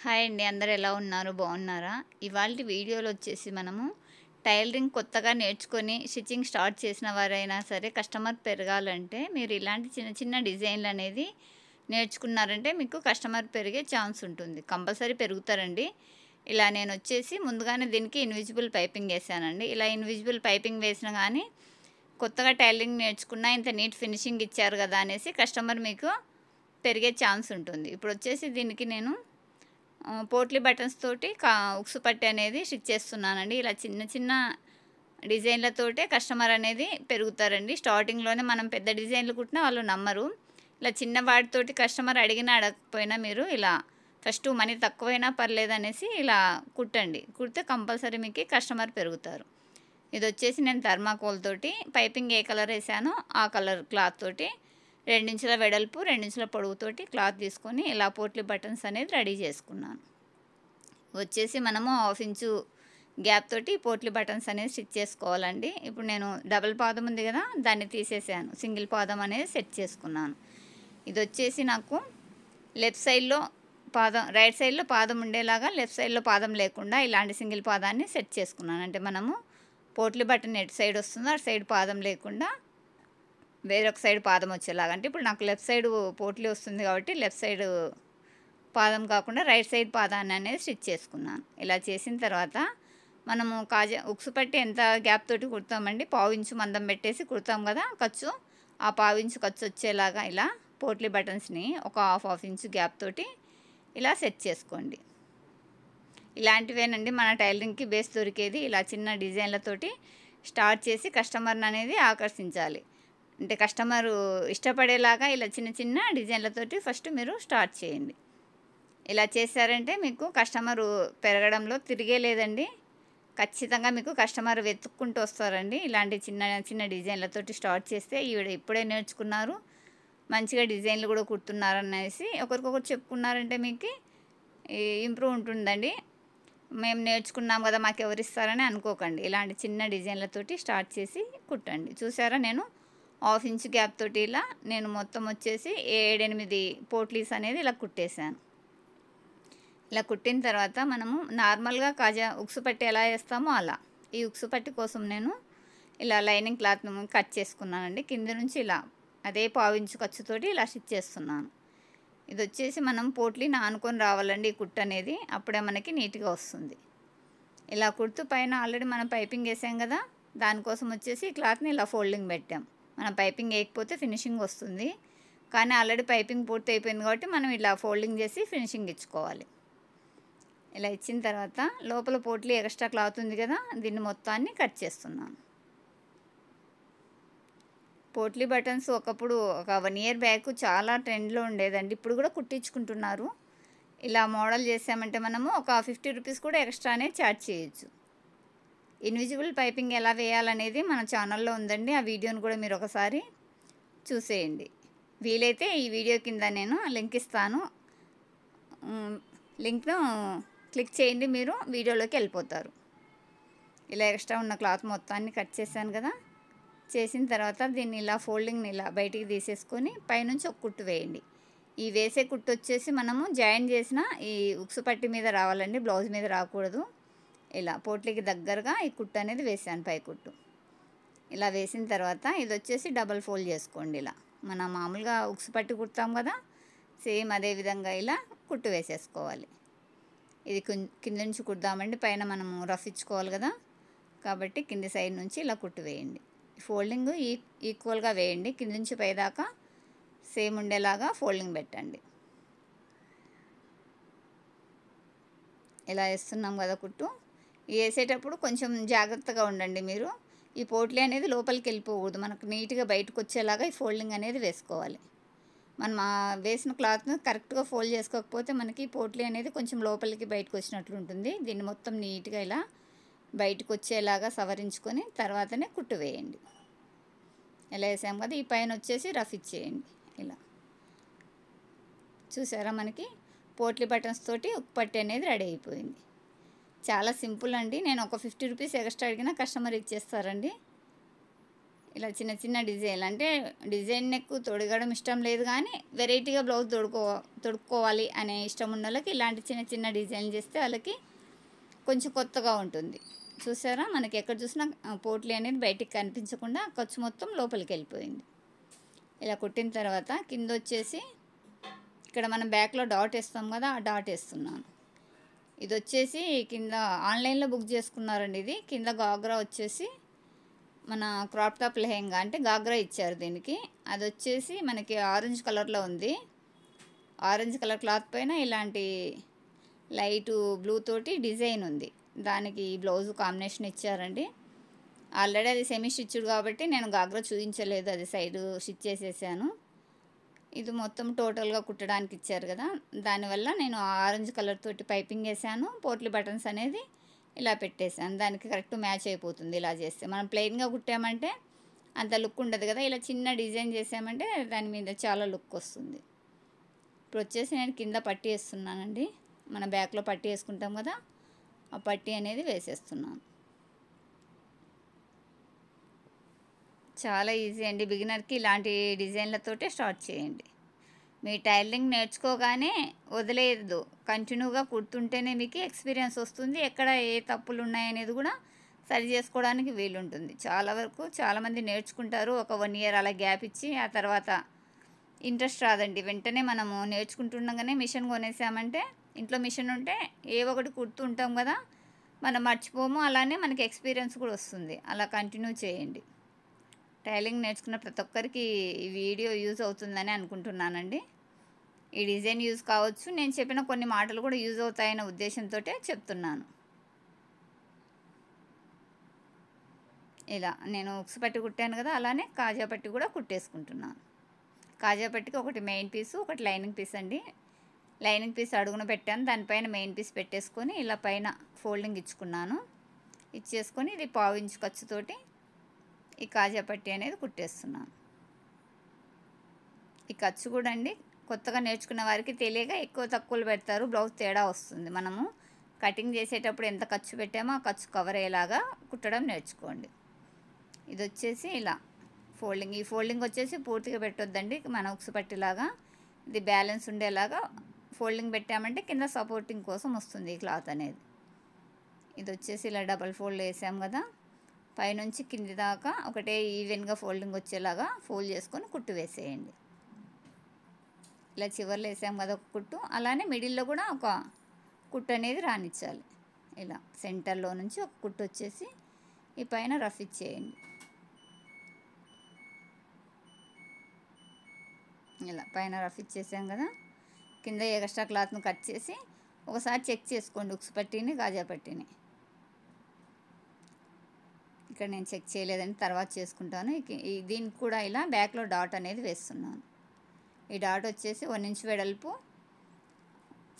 Hi అండి. అందరూ ఎలా ఉన్నారు? బాగున్నారా? ఇవాల్టి వీడియోలో వచ్చేసి మనము టైలరింగ్ కొత్తగా నేర్చుకొని స్టిచ్చింగ్ స్టార్ట్ చేసిన వారైనా సరే కస్టమర్ పెరగాలంటే మీరు ఇలాంటి చిన్న చిన్న డిజైన్లు అనేది నేర్చుకున్నారంటే మీకు కస్టమర్ పెరిగే ఛాన్స్ ఉంటుంది. కంపల్సరీ పెరుగుతారండి. ఇలా నేను వచ్చేసి ముందుగానే దీనికి ఇన్విజిబుల్ పైపింగ్ వేసానండి. ఇలా ఇన్విజిబుల్ పైపింగ్ వేసినా కానీ కొత్తగా టైలరింగ్ నేర్చుకున్నా ఇంత నీట్ ఫినిషింగ్ ఇచ్చారు కదా అనేసి కస్టమర్ మీకు పెరిగే ఛాన్స్ ఉంటుంది. ఇప్పుడు వచ్చేసి దీనికి నేను పోట్లీ బటన్స్ తోటి ఉక్సు పట్టి అనేది స్టిచ్ చేస్తున్నానండి. ఇలా చిన్న చిన్న డిజైన్లతోటే కస్టమర్ అనేది పెరుగుతారండి. స్టార్టింగ్లోనే మనం పెద్ద డిజైన్లు కుట్టినా వాళ్ళు నమ్మరు. ఇలా చిన్న వాటితోటి కస్టమర్ అడిగినా అడగకపోయినా మీరు ఇలా ఫస్ట్ మనీ తక్కువైనా పర్లేదు అనేసి ఇలా కుట్టండి. కుడితే కంపల్సరీ మీకు కస్టమర్ పెరుగుతారు. ఇది వచ్చేసి నేను థర్మాకోల్ తోటి పైపింగ్ ఏ కలర్ వేసానో ఆ కలర్ క్లాత్ తోటి 2 ఇంచుల వెడల్పు 2 ఇంచుల పొడవుతోటి క్లాత్ తీసుకొని ఇలా పోట్లీ బటన్స్ అనేది రెడీ చేసుకున్నాను. వచ్చేసి మనము 1/2 ఇంచు గ్యాప్ తోటి పోట్లీ బటన్స్ అనేది స్టిచ్ చేసుకోవాలండి. ఇప్పుడు నేను డబుల్ పాదం ఉంది కదా, దాన్ని తీసేసాను. సింగిల్ పాదం అనేది సెట్ చేసుకున్నాను. ఇది వచ్చేసి నాకు లెఫ్ట్ సైడ్లో పాదం, రైట్ సైడ్లో పాదం ఉండేలాగా లెఫ్ట్ సైడ్లో పాదం లేకుండా ఇలాంటి సింగిల్ పాదాన్ని సెట్ చేసుకున్నాను. అంటే మనము పోట్లీ బటన్ ఎటు సైడ్ వస్తుందో అటు సైడ్ పాదం లేకుండా వేరొక సైడ్ పాదం వచ్చేలాగా. అంటే ఇప్పుడు నాకు లెఫ్ట్ సైడ్ పోట్లీ వస్తుంది కాబట్టి లెఫ్ట్ సైడ్ పాదం కాకుండా రైట్ సైడ్ పాదాన్ని అనేది స్టిచ్ చేసుకున్నాను. ఇలా చేసిన తర్వాత మనము ఉక్సు పట్టి ఎంత గ్యాప్ తోటి కుడతామండి, 1/2 ఇంచు మందం పెట్టేసి కుడతాం కదా ఖర్చు. ఆ 1/2 ఇంచు ఖర్చు వచ్చేలాగా ఇలా పోట్లీ బటన్స్ని ఒక హాఫ్ ఇంచు గ్యాప్ తోటి ఇలా సెట్ చేసుకోండి. ఇలాంటివేనండి మన టైలరింగ్కి బేస్ దొరికేది. ఇలా చిన్న డిజైన్లతోటి స్టార్ట్ చేసి కస్టమర్ని అనేది ఆకర్షించాలి. అంటే కస్టమరు ఇష్టపడేలాగా ఇలా చిన్న చిన్న డిజైన్లతోటి ఫస్ట్ మీరు స్టార్ట్ చేయండి. ఇలా చేశారంటే మీకు కస్టమరు పెరగడంలో తిరిగే లేదండి. ఖచ్చితంగా మీకు కస్టమర్ వెతుక్కుంటూ వస్తారండి. ఇలాంటి చిన్న చిన్న డిజైన్లతోటి స్టార్ట్ చేస్తే ఈవిడ ఇప్పుడే నేర్చుకున్నారు, మంచిగా డిజైన్లు కూడా కుడుతున్నారనేసి ఒకరికొకరు చెప్పుకున్నారంటే మీకు ఇంప్రూవ్ ఉంటుందండి. మేము నేర్చుకున్నాం కదా మాకు ఎవరిస్తారని అనుకోకండి. ఇలాంటి చిన్న డిజైన్లతోటి స్టార్ట్ చేసి కుట్టండి. చూసారా, నేను 1/2 ఇంచు గ్యాప్ తోటి ఇలా నేను మొత్తం వచ్చేసి 7-8 పోట్లీస్ అనేది ఇలా కుట్టేశాను. ఇలా కుట్టిన తర్వాత మనము నార్మల్గా ఉక్సు పట్టి ఎలా వేస్తామో అలా ఈ ఉక్సు పట్టి కోసం నేను ఇలా లైనింగ్ క్లాత్ను కట్ చేసుకున్నానండి. కింద నుంచి ఇలా అదే 1/2 ఇంచు ఖర్చుతోటి ఇలా స్టిచ్ చేస్తున్నాను. ఇది వచ్చేసి మనం పోట్లీని ఆనుకొని రావాలండి ఈ కుట్టు అనేది, అప్పుడే మనకి నీట్గా వస్తుంది. ఇలా కుడుతూ పైన ఆల్రెడీ మనం పైపింగ్ వేసాం కదా, దానికోసం వచ్చేసి ఈ క్లాత్ని ఇలా ఫోల్డింగ్ పెట్టాం. మనం పైపింగ్ వేయకపోతే ఫినిషింగ్ వస్తుంది, కానీ ఆల్రెడీ పైపింగ్ పూర్తి అయిపోయింది కాబట్టి మనం ఇలా ఫోల్డింగ్ చేసి ఫినిషింగ్ ఇచ్చుకోవాలి. ఇలా ఇచ్చిన తర్వాత లోపల పోట్లీ ఎక్స్ట్రా క్లాత్ ఉంది కదా, దీన్ని మొత్తాన్ని కట్ చేస్తున్నాను. పోట్లీ బటన్స్ ఒకప్పుడు ఒక 1 ఇయర్ బ్యాక్ చాలా ట్రెండ్లో ఉండేదండి. ఇప్పుడు కూడా కుట్టించుకుంటున్నారు. ఇలా మోడల్ చేసామంటే మనము ఒక 50 రూపీస్ కూడా ఎక్స్ట్రానే ఛార్జ్ చేయొచ్చు. ఇన్విజిబుల్ పైపింగ్ ఎలా వేయాలనేది మన ఛానల్లో ఉందండి. ఆ వీడియోని కూడా మీరు ఒకసారి చూసేయండి. వీలైతే ఈ వీడియో కింద నేను లింక్ ఇస్తాను. లింక్ను క్లిక్ చేయండి, మీరు వీడియోలోకి వెళ్ళిపోతారు. ఇలా ఎక్స్ట్రా ఉన్న క్లాత్ మొత్తాన్ని కట్ చేశాను కదా, చేసిన తర్వాత దీన్ని ఇలా ఫోల్డింగ్ని ఇలా బయటికి తీసేసుకొని పైనుంచి ఒక కుట్టు వేయండి. ఈ వేసే కుట్టు వచ్చేసి మనము జాయిన్ చేసిన ఈ ఉక్సు పట్టి మీద రావాలండి, బ్లౌజ్ మీద రాకూడదు. ఇలా పోట్లీకి దగ్గరగా ఈ కుట్టు అనేది వేసాను, పై కుట్టు. ఇలా వేసిన తర్వాత ఇది వచ్చేసి డబల్ ఫోల్డ్ చేసుకోండి. ఇలా మనం మామూలుగా ఉక్సు పట్టి కుడతాం కదా, సేమ్ అదే విధంగా ఇలా కుట్టు వేసేసుకోవాలి. ఇది కింద నుంచి కుడదామండి, పైన మనము రఫ్ ఇచ్చుకోవాలి కదా, కాబట్టి కింది సైడ్ నుంచి ఇలా కుట్టు వేయండి. ఫోల్డింగ్ ఈక్వల్గా వేయండి, కింద నుంచి పైదాకా సేమ్ ఉండేలాగా ఫోల్డింగ్ పెట్టండి. ఇలా వేస్తున్నాం కదా కుట్టు. వేసేటప్పుడు కొంచెం జాగ్రత్తగా ఉండండి మీరు. ఈ పోట్లీ అనేది లోపలికి వెళ్ళిపోకూడదు, మనకు నీట్గా బయటకు వచ్చేలాగా ఈ ఫోల్డింగ్ అనేది వేసుకోవాలి. మనం వేసిన క్లాత్ను కరెక్ట్గా ఫోల్డ్ చేసుకోకపోతే మనకి పోట్లీ అనేది కొంచెం లోపలికి బయటకు వచ్చినట్లు ఉంటుంది. దీన్ని మొత్తం నీట్గా ఇలా బయటకు వచ్చేలాగా సవరించుకొని తర్వాతనే కుట్టు వేయండి. ఇలా వేసాం కదా, ఈ పైన వచ్చేసి రఫ్ ఇచ్చేయండి. ఇలా చూసారా, మనకి పోట్లీ బటన్స్ తోటి ఉక్కు పట్టి అనేది రెడీ అయిపోయింది. చాలా సింపుల్ అండి. నేను ఒక 50 రూపీస్ ఎక్స్ట్రా అడిగినా కస్టమర్ ఇచ్చేస్తారండి. ఇలా చిన్న చిన్న డిజైన్లు అంటే డిజైన్ నెక్ తొడగడం ఇష్టం లేదు కానీ వెరైటీగా బ్లౌజ్ తొడుక్కోవాలి అనే ఇష్టం ఉన్న వాళ్ళకి ఇలాంటి చిన్న చిన్న డిజైన్లు చేస్తే వాళ్ళకి కొంచెం కొత్తగా ఉంటుంది. చూసారా, మనకి ఎక్కడ చూసినా పోట్లీ అనేది బయటికి కనిపించకుండా ఖర్చు మొత్తం లోపలికి వెళ్ళిపోయింది. ఇలా కుట్టిన తర్వాత కింద వచ్చేసి ఇక్కడ మనం బ్యాక్లో డాట్ వేస్తాం కదా, ఆ డాట్ వేస్తున్నాను. ఇది వచ్చేసి కింద ఆన్లైన్లో బుక్ చేసుకున్నారండి. ఇది కింద గాగ్రా వచ్చేసి మన క్రాప్ టాప్ లెహెంగా అంటే గాగ్రా ఇచ్చారు దీనికి. అది వచ్చేసి మనకి ఆరెంజ్ కలర్లో ఉంది. ఆరెంజ్ కలర్ క్లాత్ పైన ఇలాంటి లైటు బ్లూ తోటి డిజైన్ ఉంది. దానికి బ్లౌజ్ కాంబినేషన్ ఇచ్చారండి. ఆల్రెడీ అది సెమీ స్టిచ్డ్ కాబట్టి నేను గాగ్రా చూపించలేదు, అది సైడ్ స్టిచ్ చేసేసాను. ఇది మొత్తం టోటల్గా కుట్టడానికి ఇచ్చారు కదా, దానివల్ల నేను ఆరెంజ్ కలర్ తోటి పైపింగ్ వేసాను. పోట్లీ బటన్స్ అనేది ఇలా పెట్టేసాను, దానికి కరెక్ట్ మ్యాచ్ అయిపోతుంది. ఇలా చేస్తే మనం ప్లెయిన్గా కుట్టామంటే అంత లుక్ ఉండదు కదా, ఇలా చిన్న డిజైన్ చేసామంటే దాని మీద చాలా లుక్ వస్తుంది. ఇప్పుడు వచ్చేసి నేను కింద పట్టీ వేస్తున్నానండి. మన బ్యాక్లో పట్టీ వేసుకుంటాం కదా, ఆ పట్టీ అనేది వేసేస్తున్నాను. చాలా ఈజీ అండి, బిగినర్కి ఇలాంటి డిజైన్లతోటే స్టార్ట్ చేయండి. మీ టైలరింగ్ నేర్చుకోగానే వదిలేయద్దు, కంటిన్యూగా కుడుతుంటేనే మీకు ఎక్స్పీరియన్స్ వస్తుంది. ఎక్కడ ఏ తప్పులు ఉన్నాయనేది కూడా సరి చేసుకోవడానికి వీలుంటుంది. చాలా వరకు చాలామంది నేర్చుకుంటారు, ఒక 1 ఇయర్ అలా గ్యాప్ ఇచ్చి ఆ తర్వాత ఇంట్రెస్ట్ రాదండి. వెంటనే మనము నేర్చుకుంటుండగానే మిషన్ కొనేసామంటే, ఇంట్లో మిషన్ ఉంటే ఏ ఒకటి కుడుతూ ఉంటాం కదా, మనం మర్చిపోము. అలానే మనకి ఎక్స్పీరియన్స్ కూడా వస్తుంది. అలా కంటిన్యూ చేయండి. టైలరింగ్ నేర్చుకున్న ప్రతి ఒక్కరికి ఈ వీడియో యూజ్ అవుతుందని అనుకుంటున్నానండి. ఈ డిజైన్ యూజ్ కావచ్చు, నేను చెప్పిన కొన్ని మాటలు కూడా యూజ్ అవుతాయనే ఉద్దేశంతో చెప్తున్నాను. ఇలా నేను ఉక్స్ పట్టి కుట్టాను కదా, అలానే కాజా పట్టి కూడా కుట్టేసుకుంటున్నాను. కాజా పట్టికి ఒకటి మెయిన్ పీసు, ఒకటి లైనింగ్ పీస్ అండి. లైనింగ్ పీస్ అడుగున పెట్టాను, దానిపైన మెయిన్ పీస్ పెట్టేసుకొని ఇలా పైన ఫోల్డింగ్ ఇచ్చుకున్నాను. ఇచ్చేసుకొని ఇది 1/2 ఇంచ్ ఖర్చుతోటి ఈ కాజా పట్టి అనేది కుట్టేస్తున్నాను. ఈ ఖర్చు కూడా అండి కొత్తగా నేర్చుకున్న వారికి తెలియక ఎక్కువ తక్కువలు పెడతారు, బ్లౌజ్ తేడా వస్తుంది. మనము కటింగ్ చేసేటప్పుడు ఎంత ఖర్చు పెట్టామో ఆ ఖర్చు కవర్ అయ్యేలాగా కుట్టడం నేర్చుకోండి. ఇది వచ్చేసి ఇలా ఫోల్డింగ్, ఈ ఫోల్డింగ్ వచ్చేసి పూర్తిగా పెట్టొద్దండి, మన ఉక్సు పట్టిలాగా ఇది బ్యాలెన్స్ ఉండేలాగా ఫోల్డింగ్ పెట్టామంటే కింద సపోర్టింగ్ కోసం వస్తుంది ఈ క్లాత్ అనేది. ఇది వచ్చేసి ఇలా డబల్ ఫోల్డ్ వేసాం కదా, పైనుంచి కింది దాకా ఒకటే ఈవెన్గా ఫోల్డింగ్ వచ్చేలాగా ఫోల్డ్ చేసుకొని కుట్టు వేసేయండి. ఇలా చివర్లో వేసాం కదా ఒక కుట్టు, అలానే మిడిల్లో కూడా ఒక కుట్టు అనేది రానిచ్చాలి. ఇలా సెంటర్లో నుంచి ఒక కుట్టు వచ్చేసి ఈ పైన రఫ్ ఇచ్చేయండి. ఇలా పైన రఫ్ ఇచ్చేసాం కదా, కింద ఎక్స్ట్రా క్లాత్ను కట్ చేసి ఒకసారి చెక్ చేసుకోండి ఉక్సు పట్టీని కాజా పట్టీని. ఇక్కడ నేను చెక్ చేయలేదని తర్వాత చేసుకుంటాను. దీనికి కూడా ఇలా బ్యాక్లో డాట్ అనేది వేస్తున్నాను. ఈ డాట్ వచ్చేసి 1 ఇంచ్ వెడల్పు,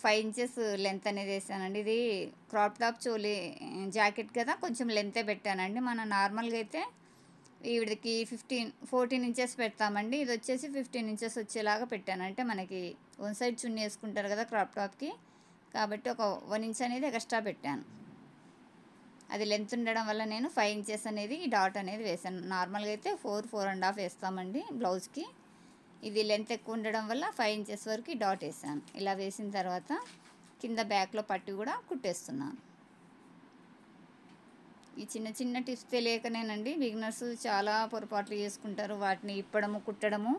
5 ఇంచెస్ లెంత్ అనేది వేసానండి. ఇది క్రాప్ టాప్ చోలీ జాకెట్ కదా, కొంచెం లెంతే పెట్టానండి. మన నార్మల్గా అయితే వీడికి 14 ఇంచెస్ పెడతామండి, ఇది వచ్చేసి 15 ఇంచెస్ వచ్చేలాగా పెట్టాను. అంటే మనకి 1 సైడ్ చున్నీ వేసుకుంటారు కదా క్రాప్ టాప్కి, కాబట్టి ఒక 1 ఇంచ్ అనేది ఎక్స్ట్రా పెట్టాను. అది లెంత్ ఉండడం వల్ల నేను 5 ఇంచెస్ అనేది ఈ డాట్ అనేది వేసాను. నార్మల్గా అయితే 4.5 వేస్తామండి బ్లౌజ్కి. ఇది లెంత్ ఎక్కువ ఉండడం వల్ల 5 ఇంచెస్ వరకు ఈ డాట్ వేసాను. ఇలా వేసిన తర్వాత కింద బ్యాక్లో పట్టి కూడా కుట్టేస్తున్నాను. ఈ చిన్న చిన్న టిప్స్ తెలియకనేనండి బిగినర్స్ చాలా పొరపాట్లు చేసుకుంటారు. వాటిని ఇప్పడము కుట్టడము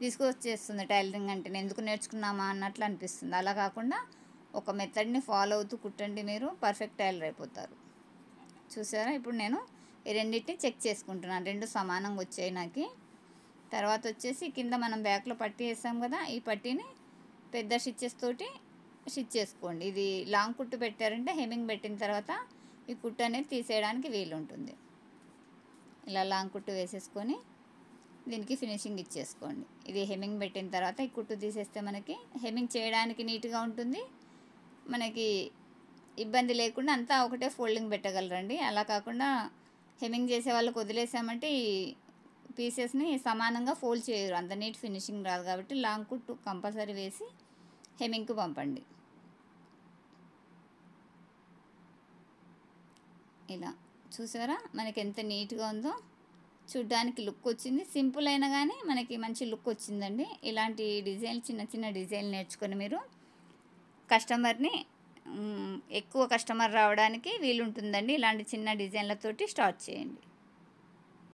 తీసుకొచ్చేస్తుంది టైలరింగ్ అంటే ఎందుకు నేర్చుకున్నామా అన్నట్లు అనిపిస్తుంది. అలా కాకుండా ఒక మెథడ్ని ఫాలో అవుతూ కుట్టండి, మీరు పర్ఫెక్ట్ టైలర్ అయిపోతారు. చూసారా, ఇప్పుడు నేను ఈ రెండింటిని చెక్ చేసుకుంటున్నాను, 2 సమానంగా వచ్చాయి నాకు. తర్వాత వచ్చేసి కింద మనం బ్యాక్లో పట్టీ వేసాం కదా, ఈ పట్టీని పెద్ద స్టిచ్చెస్ తోటి స్టిచ్ చేసుకోండి. ఇది లాంగ్ కుట్టు పెట్టారంటే హెమ్మింగ్ పెట్టిన తర్వాత ఈ కుట్టు అనేది తీసేయడానికి వీలుంటుంది. ఇలా లాంగ్ కుట్టు వేసేసుకొని దీనికి ఫినిషింగ్ ఇచ్చేసుకోండి. ఇది హెమ్మింగ్ పెట్టిన తర్వాత ఈ కుట్టు తీసేస్తే మనకి హెమ్మింగ్ చేయడానికి నీట్గా ఉంటుంది, మనకి ఇబ్బంది లేకుండా అంతా ఒకటే ఫోల్డింగ్ పెట్టగలరండి. అలా కాకుండా హెమ్మింగ్ చేసే వాళ్ళకి వదిలేసామంటే ఈ పీసెస్ని సమానంగా ఫోల్డ్ చేయరు, అంత నీట్ ఫినిషింగ్ రాదు. కాబట్టి లాంగ్ కుట్టు కంపల్సరీ వేసి హెమ్మింగ్కి పంపండి. ఇలా చూసారా మనకి ఎంత నీట్గా ఉందో. చూడ్డానికి లుక్ వచ్చింది. సింపుల్ అయినా గానీ మనకి మంచి లుక్ వచ్చిందండి. ఇలాంటి డిజైన్లు చిన్న చిన్న డిజైన్లు నేర్చుకొని మీరు కస్టమర్‌ని ఎక్కువ కస్టమర్ రావడానికి వీలుంటుందండి. ఇలాంటి చిన్న డిజైన్‌లతోటి స్టార్ట్ చేయండి.